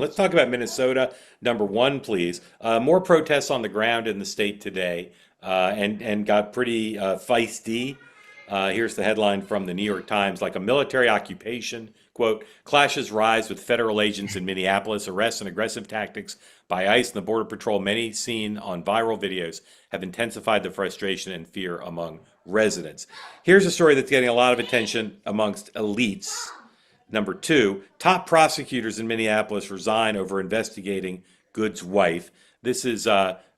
Let's talk about Minnesota. Number one, please. More protests on the ground in the state today, and got pretty feisty. Here's the headline from the New York Times: like a military occupation. Quote: clashes rise with federal agents in Minneapolis. Arrests and aggressive tactics by ICE and the Border Patrol, many seen on viral videos, have intensified the frustration and fear among residents. Here's a story that's getting a lot of attention amongst elites. Number two, top prosecutors in Minneapolis resign over investigating Good's wife. This is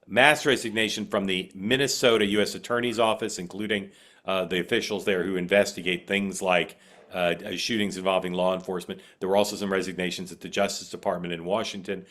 mass resignation from the Minnesota U.S. Attorney's Office, including the officials there who investigate things like shootings involving law enforcement. There were also some resignations at the Justice Department in Washington.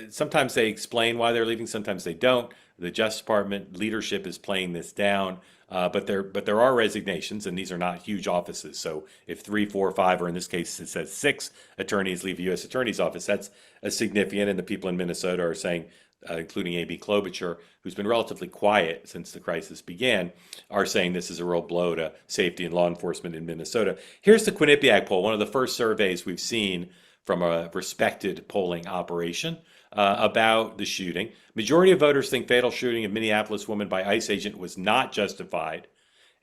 Sometimes they explain why they're leaving, sometimes they don't. The Justice Department leadership is playing this down. But there are resignations, and these are not huge offices. So if 3, 4, 5, or in this case it says 6 attorneys leave the U.S. Attorney's Office, that's a significant. And the people in Minnesota are saying, including A.B. Klobuchar, who's been relatively quiet since the crisis began, are saying this is a real blow to safety and law enforcement in Minnesota. Here's the Quinnipiac poll, one of the first surveys we've seen from a respected polling operation about the shooting. Majority of voters think fatal shooting of Minneapolis woman by ICE agent was not justified,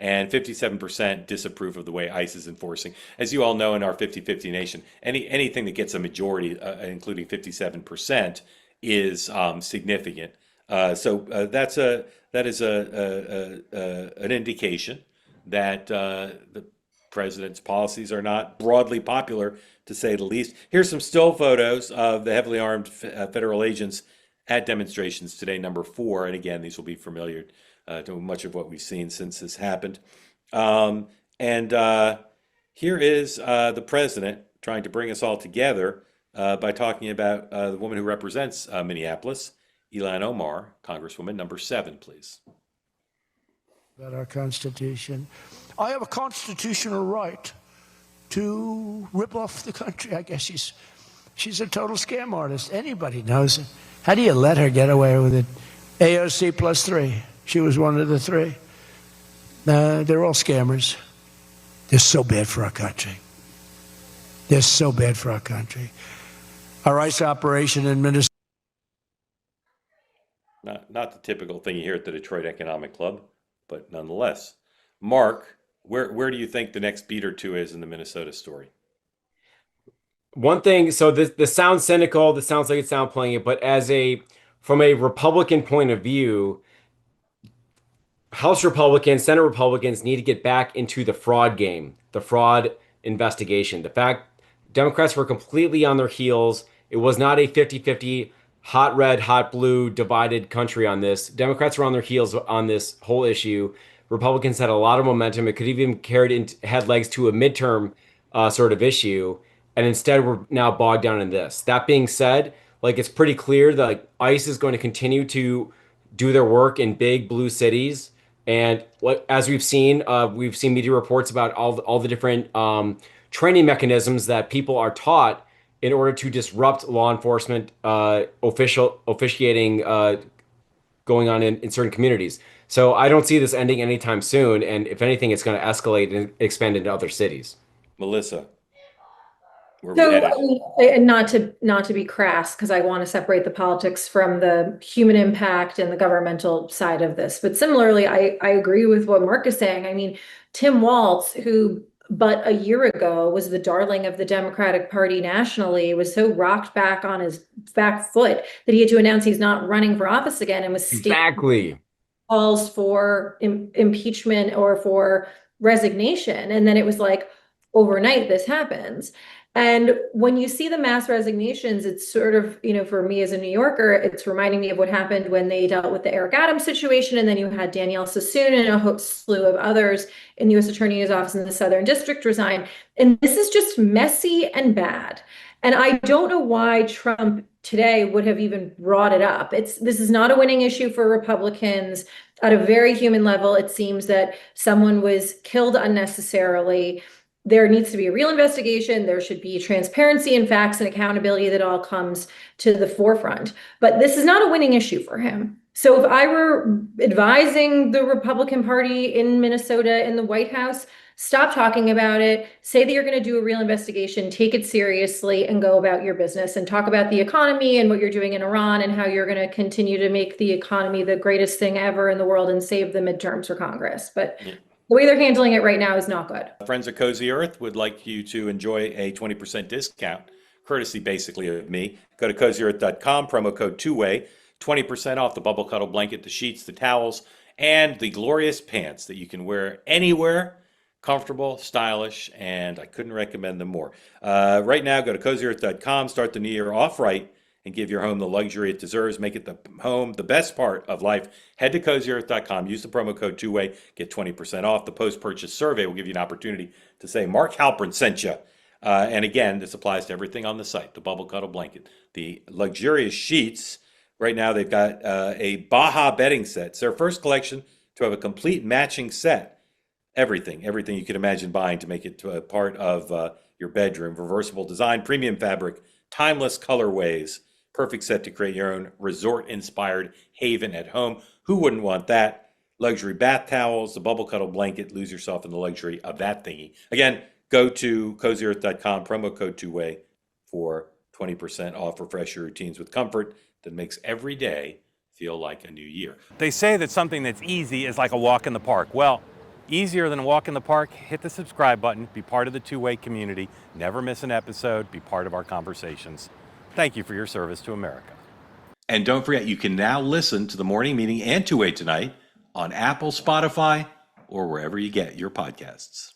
and 57% disapprove of the way ICE is enforcing. As you all know, in our 50-50 nation, anything that gets a majority, including 57%, is significant. That is an indication that the president's policies are not broadly popular, to say the least. Here's some still photos of the heavily armed federal agents at demonstrations today, number 4. And again, these will be familiar to much of what we've seen since this happened. Here is the president trying to bring us all together by talking about the woman who represents Minneapolis, Ilhan Omar, Congresswoman, number 7, please. About our Constitution. I have a constitutional right to rip off the country. I guess she's a total scam artist. Anybody knows it. How do you let her get away with it? AOC plus 3. She was one of the 3. They're all scammers. They're so bad for our country. They're so bad for our country. Our ICE operation in Minnesota. Not the typical thing you hear at the Detroit Economic Club, but nonetheless. Mark, where do you think the next beat or two is in the Minnesota story? One thing, so this sounds cynical, this sounds like it's downplaying it, but from a Republican point of view, House Republicans, Senate Republicans need to get back into the fraud game, the fraud investigation. The fact Democrats were completely on their heels. It was not a 50-50 hot red, hot blue divided country on this. Democrats were on their heels on this whole issue. Republicans had a lot of momentum. It could even had legs to a midterm sort of issue. And instead, we're now bogged down in this. That being said, it's pretty clear that ICE is going to continue to do their work in big blue cities. And as we've seen media reports about all the different training mechanisms that people are taught in order to disrupt law enforcement officiating going on in certain communities. So I don't see this ending anytime soon. And if anything, it's going to escalate and expand into other cities. Melissa. And not to be crass, because I want to separate the politics from the human impact and the governmental side of this. But similarly, I agree with what Mark is saying. I mean, Tim Walz, who but a year ago was the darling of the Democratic Party nationally, was so rocked back on his back foot that he had to announce he's not running for office again, and was exactly calls for impeachment or for resignation. And then it was like overnight this happens. And when you see the mass resignations, it's sort of, for me as a New Yorker, it's reminding me of what happened when they dealt with the Eric Adams situation. And then you had Danielle Sassoon and a whole slew of others in the U.S. Attorney's Office in the Southern District resign. And this is just messy and bad. And I don't know why Trump today would have even brought it up. This is not a winning issue for Republicans. At a very human level, it seems that someone was killed unnecessarily. There needs to be a real investigation. There should be transparency and facts and accountability that all comes to the forefront. But this is not a winning issue for him. So if I were advising the Republican Party in Minnesota in the White House, Stop talking about it. Say that you're going to do a real investigation, take it seriously, and go about your business and talk about the economy and what you're doing in Iran and how you're going to continue to make the economy the greatest thing ever in the world and save the midterms for Congress. But the way they're handling it right now is not good. Friends of Cozy Earth would like you to enjoy a 20% discount, courtesy basically of me. Go to cozyearth.com, promo code two-way, 20% off the bubble cuddle blanket, the sheets, the towels, and the glorious pants that you can wear anywhere. Comfortable, stylish, and I couldn't recommend them more. Right now, go to cozyearth.com, start the new year off right, and give your home the luxury it deserves. Make it the home the best part of life. Head to cozyearth.com, use the promo code two-way, get 20% off. The post-purchase survey will give you an opportunity to say Mark Halpern sent you. And again, this applies to everything on the site, the bubble cuddle blanket, the luxurious sheets. Right now, they've got a Baja bedding set. It's their first collection to have a complete matching set. Everything you could imagine buying to make it to a part of your bedroom. Reversible design, premium fabric, timeless colorways. Perfect set to create your own resort-inspired haven at home. Who wouldn't want that? Luxury bath towels, the bubble cuddle blanket. Lose yourself in the luxury of that thingy. Again, go to cozyearth.com, promo code two-way for 20% off. Refresh your routines with comfort that makes every day feel like a new year. They say that something that's easy is like a walk in the park. Well, easier than a walk in the park, hit the subscribe button, be part of the two-way community, never miss an episode, be part of our conversations. Thank you for your service to America. And don't forget, you can now listen to the morning meeting and two-way tonight on Apple, Spotify, or wherever you get your podcasts.